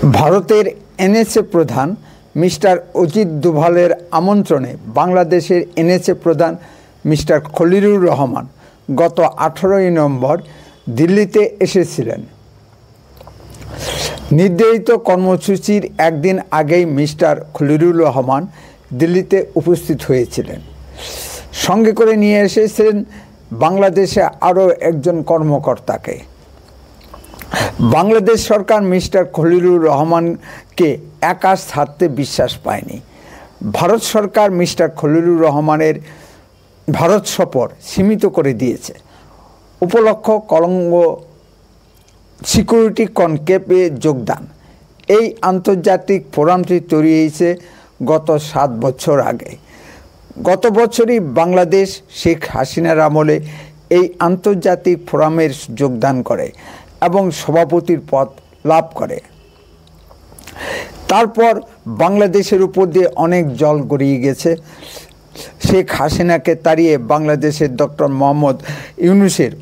ভারতের এনএসএ প্রধান মিস্টার অজিত দোভালের আমন্ত্রণে বাংলাদেশের এনএসএ প্রধান মিস্টার খলিলুর রহমান গত 18 নভেম্বর দিল্লিতে এসেছিলেন। নির্ধারিত কর্মসূচির একদিন আগেই মিস্টার খলিলুর রহমান দিল্লিতে উপস্থিত হয়েছিলেন। সঙ্গে করে নিয়ে এসেছিলেন বাংলাদেশে আরও একজন কর্মকর্তাকে। বাংলাদেশ সরকার মিস্টার খলিলুর রহমানকে একা ছাড়তে বিশ্বাস পায়নি। ভারত সরকার মিস্টার খলিলুর রহমানের ভারত সফর সীমিত করে দিয়েছে। উপলক্ষ কলম্বো সিকিউরিটি কনক্লেভে যোগদান। এই আন্তর্জাতিক ফোরামটি তৈরি হয়েছে গত 7 বছর আগে। গত বছরই বাংলাদেশ শেখ হাসিনার আমলে এই আন্তর্জাতিক ফোরামের যোগদান করে এবং সভাপতির পদ লাভ করে। তারপর বাংলাদেশের উপর দিয়ে অনেক জল গড়িয়ে গেছে। শেখ হাসিনাকে তাড়িয়ে বাংলাদেশের ডক্টর মোহাম্মদ ইউনূসের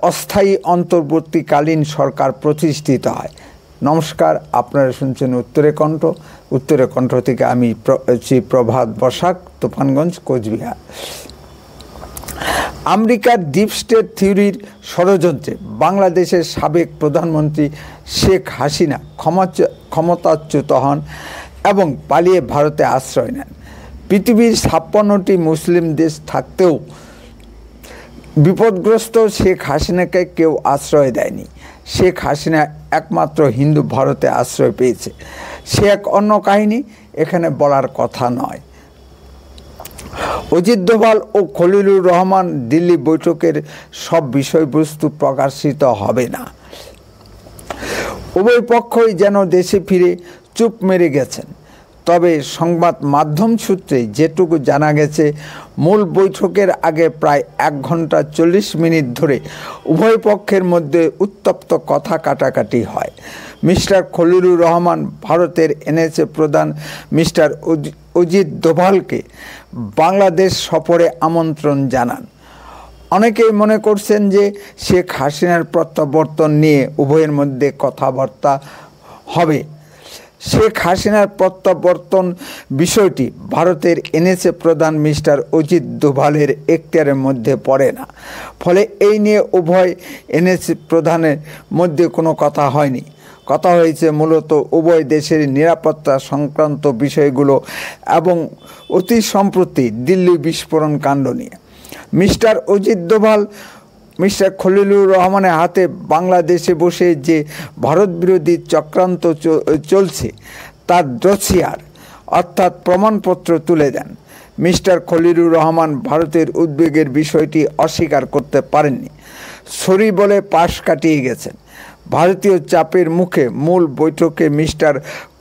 অস্থায়ী অন্তর্বর্তীকালীন সরকার প্রতিষ্ঠিত হয়। নমস্কার, আপনারা শুনছেন উত্তরে কণ্ঠ। উত্তরে কণ্ঠ থেকে আমি প্রভাত বসাক, তুফানগঞ্জ, কোচবিহার। আমেরিকার ডিপ স্টেট থিওরির ষড়যন্ত্রে বাংলাদেশের সাবেক প্রধানমন্ত্রী শেখ হাসিনা ক্ষমতাচ্যুত হন এবং পালিয়ে ভারতে আশ্রয় নেন। পৃথিবীর 56টি মুসলিম দেশ থাকতেও বিপদগ্রস্ত শেখ হাসিনাকে কেউ আশ্রয় দেয়নি। শেখ হাসিনা একমাত্র হিন্দু ভারতে আশ্রয় পেয়েছে। সে এক অন্য কাহিনী, এখানে বলার কথা নয়। অজিত দোভাল ও খলিলুর রহমান দিল্লি বৈঠকের সব বিষয়বস্তু প্রকাশিত হবে না। উভয় পক্ষই যেন দেশে ফিরে চুপ মেরে গেছেন। তবে সংবাদ মাধ্যম সূত্রে যেটুকু জানা গেছে, মূল বৈঠকের আগে প্রায় 1 ঘন্টা 40 মিনিট ধরে উভয় পক্ষের মধ্যে উত্তপ্ত কথা কাটাকাটি হয়। মিস্টার খলিলুর রহমান ভারতের এনএসএ প্রধান মিস্টার অজিত দোভালকে বাংলাদেশ সফরে আমন্ত্রণ জানান। অনেকেই মনে করছেন যে শেখ হাসিনার প্রত্যাবর্তন নিয়ে উভয়ের মধ্যে কথাবার্তা হবে। শেখ হাসিনার প্রত্যাবর্তন বিষয়টি ভারতের এনএসএ প্রধান মিস্টার অজিত দোভালের এখতিয়ারের মধ্যে পড়ে না। ফলে এই নিয়ে উভয় এনএসএ প্রধানের মধ্যে কোনো কথা হয়নি। কথা হয়েছে মূলত উভয় দেশের নিরাপত্তা সংক্রান্ত বিষয়গুলো এবং অতি সম্প্রতি দিল্লি বিস্ফোরণ কাণ্ড নিয়ে। মিস্টার অজিত দোভাল মিস্টার খলিলুর রহমানের হাতে বাংলাদেশে বসে যে ভারত বিরোধী চক্রান্ত চলছে তার ডসিয়ার অর্থাৎ প্রমাণপত্র তুলে দেন। মিস্টার খলিলুর রহমান ভারতের উদ্বেগের বিষয়টি অস্বীকার করতে পারেননি। সরি বলে পাশ কাটিয়ে গেছেন। ভারতীয় চাপের মুখে মূল বৈঠকে মিস্টার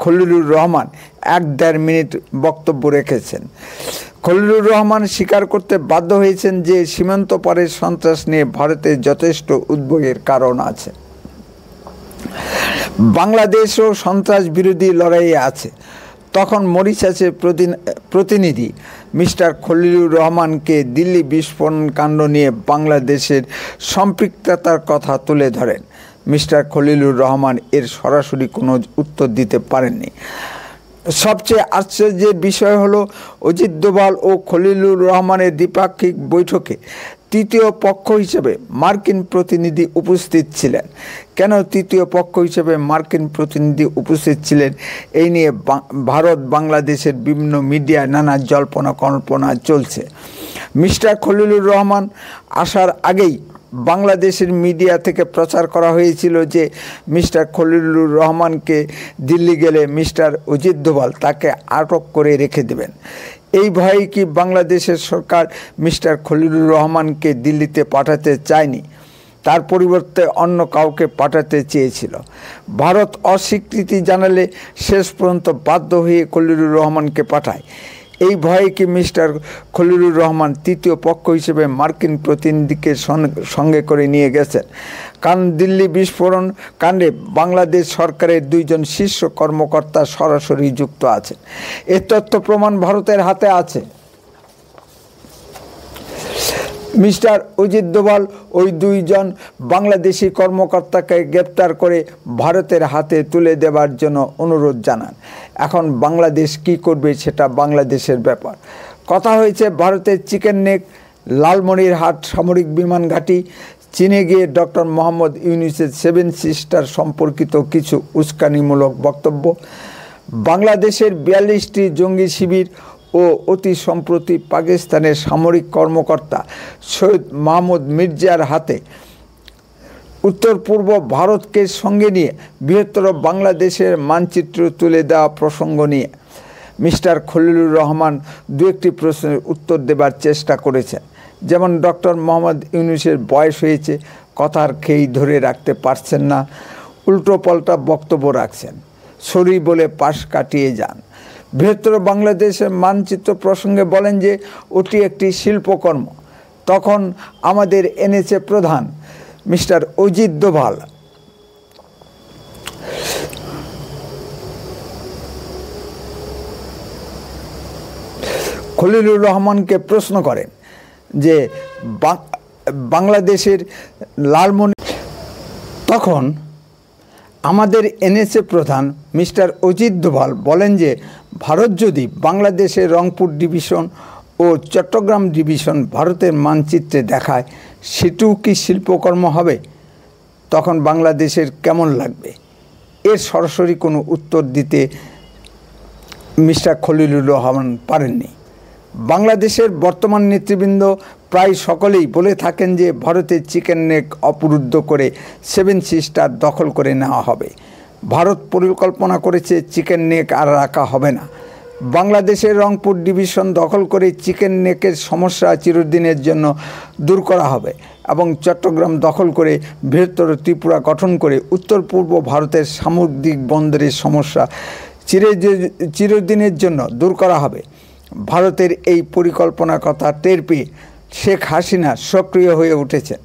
খলিলুর রহমান 1-1.5 মিনিট বক্তব্য রেখেছেন। খলিলুর রহমান স্বীকার করতে বাধ্য হয়েছেন যে সীমান্ত পারের সন্ত্রাস নিয়ে ভারতের যথেষ্ট উদ্বেগের কারণ আছে। বাংলাদেশও সন্ত্রাস বিরোধী লড়াইয়ে আছে। তখন মরিশাসের প্রতিনিধি মিস্টার খলিলুর রহমানকে দিল্লি বিস্ফোরণ কাণ্ড নিয়ে বাংলাদেশের সম্পৃক্ততার কথা তুলে ধরেন। মিস্টার খলিলুর রহমান এর সরাসরি কোনো উত্তর দিতে পারেননি। সবচেয়ে আশ্চর্যের বিষয় হলো অজিত দোভাল ও খলিলুর রহমানের দ্বিপাক্ষিক বৈঠকে তৃতীয় পক্ষ হিসেবে মার্কিন প্রতিনিধি উপস্থিত ছিলেন। কেন তৃতীয় পক্ষ হিসেবে মার্কিন প্রতিনিধি উপস্থিত ছিলেন, এই নিয়ে ভারত বাংলাদেশের বিভিন্ন মিডিয়ায় নানা জল্পনা কল্পনা চলছে। মিস্টার খলিলুর রহমান আসার আগেই বাংলাদেশের মিডিয়া থেকে প্রচার করা হয়েছিল যে মিস্টার খলিলুর রহমানকে দিল্লি গেলে মিস্টার অজিত দোভাল তাকে আটক করে রেখে দেবেন। এই ভয়ে কি বাংলাদেশের সরকার মিস্টার খলিলুর রহমানকে দিল্লিতে পাঠাতে চায়নি, তার পরিবর্তে অন্য কাউকে পাঠাতে চেয়েছিল। ভারত অস্বীকৃতি জানালে শেষ পর্যন্ত বাধ্য হয়ে খলিলুর রহমানকে পাঠায়। এই ভয়ে কি মিস্টার খলিলুর রহমান তৃতীয় পক্ষ হিসেবে মার্কিন প্রতিনিধিকে সঙ্গে করে নিয়ে গেছেন? কারণ দিল্লি বিস্ফোরণ কাণ্ডে বাংলাদেশ সরকারের 2 জন শীর্ষ কর্মকর্তা সরাসরি যুক্ত আছেন। এর তথ্য প্রমাণ ভারতের হাতে আছে। মিস্টার অজিত দোভাল ওই দুইজন বাংলাদেশি কর্মকর্তাকে গ্রেপ্তার করে ভারতের হাতে তুলে দেওয়ার জন্য অনুরোধ জানান। এখন বাংলাদেশ কি করবে সেটা বাংলাদেশের ব্যাপার। কথা হয়েছে ভারতের চিকেন নেক, লালমনিরহাট সামরিক বিমান ঘাঁটি, চীনে গিয়ে ডক্টর মোহাম্মদ ইউনূসের 7 সিস্টার সম্পর্কিত কিছু উস্কানিমূলক বক্তব্য, বাংলাদেশের 42টি জঙ্গি শিবির ও অতি সম্প্রতি পাকিস্তানের সামরিক কর্মকর্তা সৈয়দ মাহমুদ মির্জার হাতে উত্তর পূর্ব ভারতকে সঙ্গে নিয়ে বৃহত্তর বাংলাদেশের মানচিত্র তুলে দেওয়া প্রসঙ্গ নিয়ে মিস্টার খলিলুর রহমান দু একটি প্রশ্নের উত্তর দেবার চেষ্টা করেছেন। যেমন ডক্টর মোহাম্মদ ইউনূসের বয়স হয়েছে, কথার খেই ধরে রাখতে পারছেন না, উল্টোপাল্টা বক্তব্য রাখছেন, সরি বলে পাশ কাটিয়ে যান। বৃহত্তর বাংলাদেশের মানচিত্র প্রসঙ্গে বলেন যে ওটি একটি শিল্পকর্ম। তখন আমাদের এনেছে প্রধান মিস্টার অজিত দোভাল খলিলুর রহমানকে প্রশ্ন করেন যে বাংলাদেশের লালমনি, তখন আমাদের এনএসএ প্রধান মিস্টার অজিত দোভাল বলেন যে ভারত যদি বাংলাদেশের রংপুর ডিভিশন ও চট্টগ্রাম ডিভিশন ভারতের মানচিত্রে দেখায়, সেটিও কি শিল্পকর্ম হবে? তখন বাংলাদেশের কেমন লাগবে? এর সরাসরি কোনো উত্তর দিতে মিস্টার খলিলুর রহমান পারেননি। বাংলাদেশের বর্তমান নেতৃবৃন্দ প্রায় সকলেই বলে থাকেন যে ভারতের চিকেন নেক অবরুদ্ধ করে 7 সিস্টার দখল করে নেওয়া হবে। ভারত পরিকল্পনা করেছে চিকেন নেক আর রাখা হবে না। বাংলাদেশের রংপুর ডিভিশন দখল করে চিকেন নেকের সমস্যা চিরদিনের জন্য দূর করা হবে এবং চট্টগ্রাম দখল করে বৃহত্তর ত্রিপুরা গঠন করে উত্তর পূর্ব ভারতের সামুদ্রিক বন্দরের সমস্যা চিরদিনের জন্য দূর করা হবে। ভারতের এই পরিকল্পনার কথা টের পেয়ে শেখ হাসিনা সক্রিয় হয়ে উঠেছেন,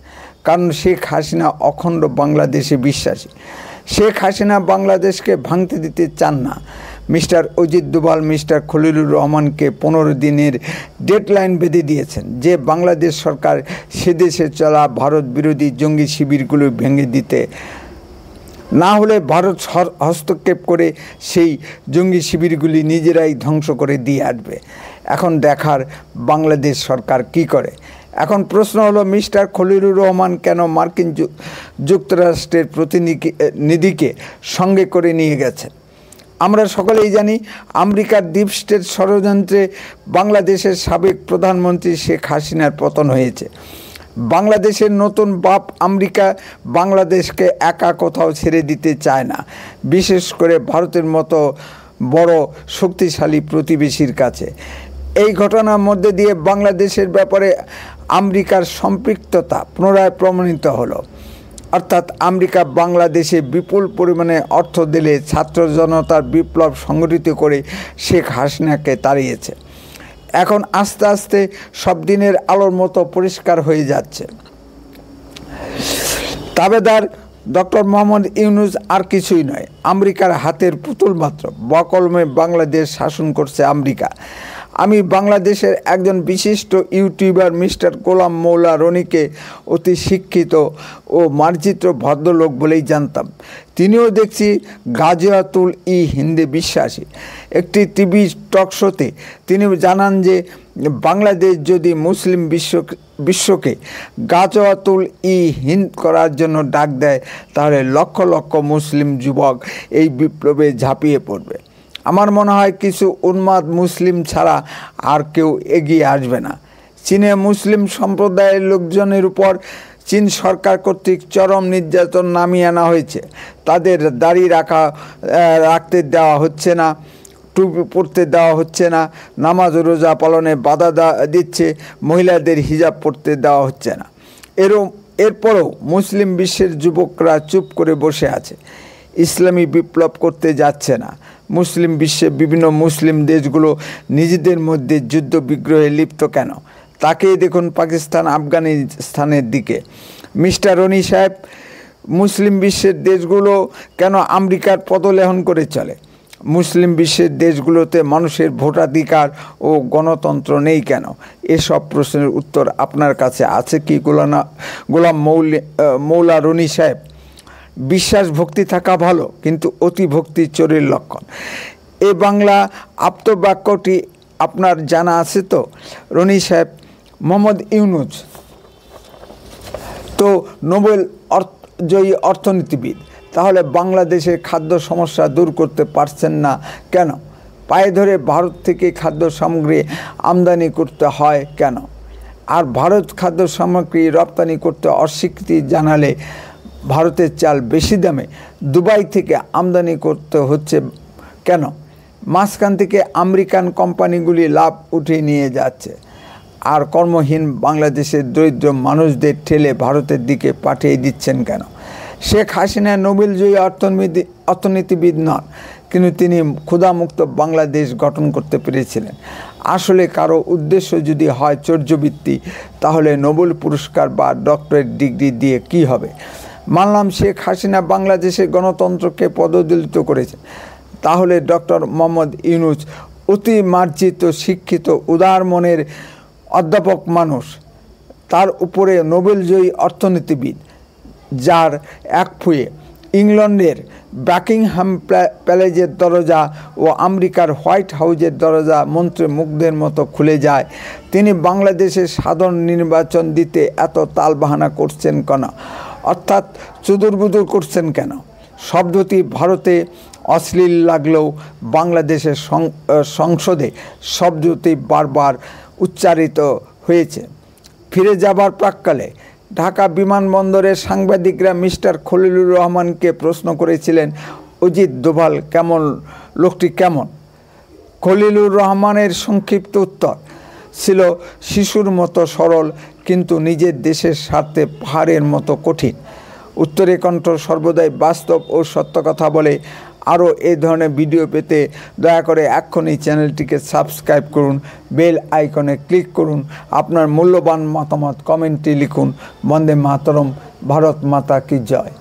কারণ শেখ হাসিনা অখণ্ড বাংলাদেশে বিশ্বাসী। শেখ হাসিনা বাংলাদেশকে ভাঙতে দিতে চান না। মিস্টার অজিত দোভাল মিস্টার খলিলুর রহমানকে 15 দিনের ডেডলাইন বেঁধে দিয়েছেন যে বাংলাদেশ সরকার সেদেশে চলা ভারত বিরোধী জঙ্গি শিবিরগুলো ভেঙে দিতে না হলে ভারত হস্তক্ষেপ করে সেই জঙ্গি শিবিরগুলি নিজেরাই ধ্বংস করে দিয়ে আসবে। এখন দেখার বাংলাদেশ সরকার কি করে। এখন প্রশ্ন হলো, মিস্টার খলিলুর রহমান কেন মার্কিন যুক্তরাষ্ট্রের প্রতিনিধিকে সঙ্গে করে নিয়ে গেছেন? আমরা সকলেই জানি আমেরিকার ডিপ স্টেট ষড়যন্ত্রে বাংলাদেশের সাবেক প্রধানমন্ত্রী শেখ হাসিনার পতন হয়েছে। বাংলাদেশের নতুন বাপ আমেরিকা বাংলাদেশকে একা কোথাও ছেড়ে দিতে চায় না, বিশেষ করে ভারতের মতো বড় শক্তিশালী প্রতিবেশীর কাছে। এই ঘটনার মধ্যে দিয়ে বাংলাদেশের ব্যাপারে আমেরিকার সম্পৃক্ততা পুনরায় প্রমাণিত হলো। অর্থাৎ আমেরিকা বাংলাদেশে বিপুল পরিমাণে অর্থ দিলে ছাত্র জনতার বিপ্লব সংগঠিত করে শেখ হাসিনাকে তাড়িয়েছে। এখন আস্তে আস্তে সব দিনের আলোর মতো পরিষ্কার হয়ে যাচ্ছে, দাবেদার ডক্টর মোহাম্মদ ইউনূস আর কিছুই নয়, আমেরিকার হাতের পুতুল মাত্র। বকলমে বাংলাদেশ শাসন করছে আমেরিকা। আমি বাংলাদেশের একজন বিশিষ্ট ইউটিউবার মিস্টার গোলাম মৌলা রনিকে অতি শিক্ষিত ও মার্জিত ভদ্রলোক বলেই জানতাম। তিনিও দেখছি গাজিয়াতুল হিন্দে বিশ্বাসী। একটি টিভি টক শোতে তিনি জানান যে বাংলাদেশ যদি মুসলিম বিশ্বকে গাজিয়াতুল হিন্দ করার জন্য ডাক দেয়, তাহলে লক্ষ লক্ষ মুসলিম যুবক এই বিপ্লবে ঝাঁপিয়ে পড়বে। আমার মনে হয় কিছু উন্মাদ মুসলিম ছাড়া আর কেউ এগিয়ে আসবে না। চীনে মুসলিম সম্প্রদায়ের লোকজনের উপর চীন সরকার কর্তৃক চরম নির্যাতন নামিয়ে আনা হয়েছে। তাদের দাড়ি রাখতে দেওয়া হচ্ছে না, টুপি পরতে দেওয়া হচ্ছে না, নামাজ রোজা পালনে বাধা দিচ্ছে, মহিলাদের হিজাব পরতে দেওয়া হচ্ছে না। এরপরও মুসলিম বিশ্বের যুবকরা চুপ করে বসে আছে, ইসলামী বিপ্লব করতে যাচ্ছে না। মুসলিম বিশ্বে বিভিন্ন মুসলিম দেশগুলো নিজেদের মধ্যে যুদ্ধ বিগ্রহে লিপ্ত কেন? তাকেই দেখুন পাকিস্তান আফগানিস্তানের দিকে। মিস্টার রনি সাহেব, মুসলিম বিশ্বের দেশগুলো কেন আমেরিকার পদলেহন করে চলে? মুসলিম বিশ্বের দেশগুলোতে মানুষের ভোটাধিকার ও গণতন্ত্র নেই কেন? এসব প্রশ্নের উত্তর আপনার কাছে আছে কি গোলাম মৌলা রনি সাহেব? বিশ্বাস ভক্তি থাকা ভালো, কিন্তু অতি ভক্তি চোরের লক্ষণ। এই বাংলা আপ্তবাক্যটি আপনার জানা আছে তো রনি সাহেব? মোহাম্মদ ইউনুস তো নোবেল জয়ী অর্থনীতিবিদ, তাহলে বাংলাদেশের খাদ্য সমস্যা দূর করতে পারছেন না কেন? পায়ে ধরে ভারত থেকে খাদ্য সামগ্রী আমদানি করতে হয় কেন? আর ভারত খাদ্য সামগ্রী রপ্তানি করতে অস্বীকৃতি জানালে ভারতের চাল বেশি দামে দুবাই থেকে আমদানি করতে হচ্ছে কেন? মাঝখান থেকে আমেরিকান কোম্পানিগুলি লাভ উঠিয়ে নিয়ে যাচ্ছে, আর কর্মহীন বাংলাদেশের দরিদ্র মানুষদের ঠেলে ভারতের দিকে পাঠিয়ে দিচ্ছেন কেন? শেখ হাসিনা নোবেলজয়ী অর্থনীতিবিদ নন, কিন্তু তিনি ক্ষুধামুক্ত বাংলাদেশ গঠন করতে পেরেছিলেন। আসলে কারো উদ্দেশ্য যদি হয় চৌর্যবৃত্তি, তাহলে নোবেল পুরস্কার বা ডক্টরেট ডিগ্রি দিয়ে কি হবে? মানলাম শেখ হাসিনা বাংলাদেশের গণতন্ত্রকে পদদলিত করেছেন, তাহলে ডক্টর মোহাম্মদ ইউনুস অতি মার্জিত, শিক্ষিত, উদার মনের অধ্যাপক মানুষ, তার উপরে নোবেলজয়ী অর্থনীতিবিদ, যার এক ফুয়ে ইংল্যান্ডের বাকিংহাম প্যালেজের দরজা ও আমেরিকার হোয়াইট হাউজের দরজা মন্ত্রী মুগ্ধের মতো খুলে যায়, তিনি বাংলাদেশের সাধারণ নির্বাচন দিতে এত তালবাহানা করছেন কেন? অর্থাৎ চুদুরবুদুর করছেন কেন? শব্দটি ভারতে অশ্লীল লাগলেও বাংলাদেশের সংসদে শব্দটি বারবার উচ্চারিত হয়েছে। ফিরে যাবার প্রাক্কালে ঢাকা বিমানবন্দরের সাংবাদিকরা মিস্টার খলিলুর রহমানকে প্রশ্ন করেছিলেন, অজিত দোভাল কেমন, লোকটি কেমন? খলিলুর রহমানের সংক্ষিপ্ত উত্তর ছিল শিশুর মতো সরল, কিন্তু নিজের দেশের স্বার্থে পাহাড়ের মতো কঠিন। উত্তরে কণ্ঠ সর্বদাই বাস্তব ও সত্য কথা বলে। আরও এই ধরনের ভিডিও পেতে দয়া করে এক্ষুনি চ্যানেলটিকে সাবস্ক্রাইব করুন, বেল আইকনে ক্লিক করুন, আপনার মূল্যবান মতামত কমেন্টে লিখুন। বন্দে মাতরম, ভারত মাতা কি জয়।